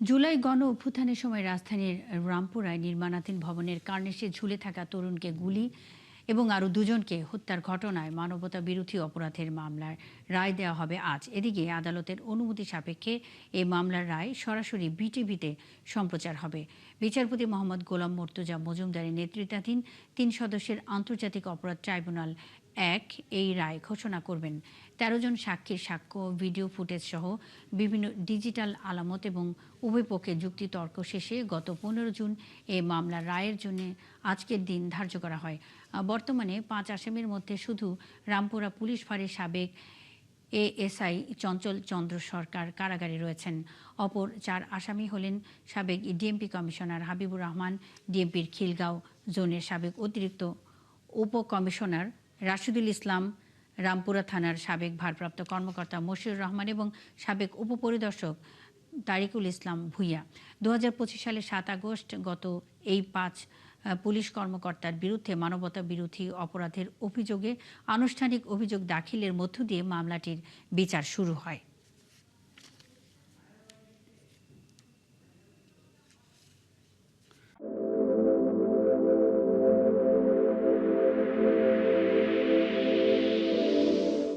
জুলাই গণ অভ্যুত্থানের সময় রাজধানীর রামপুরায় নির্মাণাধীন ভবনের কার্নিশে ঝুলে থাকা তরুণকে গুলি এবং আরও দুজনকে হত্যার ঘটনায় মানবতা বিরোধী অপরাধের মামলার রায় দেওয়া হবে আজ। এদিকে আদালতের অনুমতি সাপেক্ষে এই মামলার রায় সরাসরি বিটিভিতে সম্প্রচার হবে। বিচারপতি মোহাম্মদ গোলাম মর্তুজা মজুমদারের নেতৃত্বাধীন ৩ সদস্যের আন্তর্জাতিক অপরাধ ট্রাইব্যুনাল এক এই রায় ঘোষণা করবেন। ১৩ জন সাক্ষীর সাক্ষ্য, ভিডিও ফুটেজ সহ বিভিন্ন ডিজিটাল আলামত এবং উভয় পক্ষের যুক্তিতর্ক শেষে গত ১৫ জুন এই মামলার রায়ের জন্য আজকের দিন ধার্য করা হয়। বর্তমানে ৫ আসামির মধ্যে শুধু রামপুরা পুলিশ ফাঁড়ির সাবেক এএসআই চঞ্চল চন্দ্র সরকার কারাগারে রয়েছেন। অপর ৪ আসামি হলেন সাবেক ডিএমপি কমিশনার হাবিবুর রহমান, ডিএমপির খিলগাঁও জোনের সাবেক অতিরিক্ত উপকমিশনার রাশিদুল ইসলাম, রামপুরা থানার সাবেক ভারপ্রাপ্ত কর্মকর্তা মশিউর রহমান এবং সাবেক উপপরিদর্শক তারিকুল ইসলাম ভূঁইয়া। ২০২৫ সালের ৭ আগস্ট গত এই ৫ পুলিশ কর্মকর্তার বিরুদ্ধে মানবতা বিরোধী অপরাধের অভিযোগে আনুষ্ঠানিক অভিযোগ দাখিলের মধ্য দিয়ে মামলাটির বিচার শুরু হয়।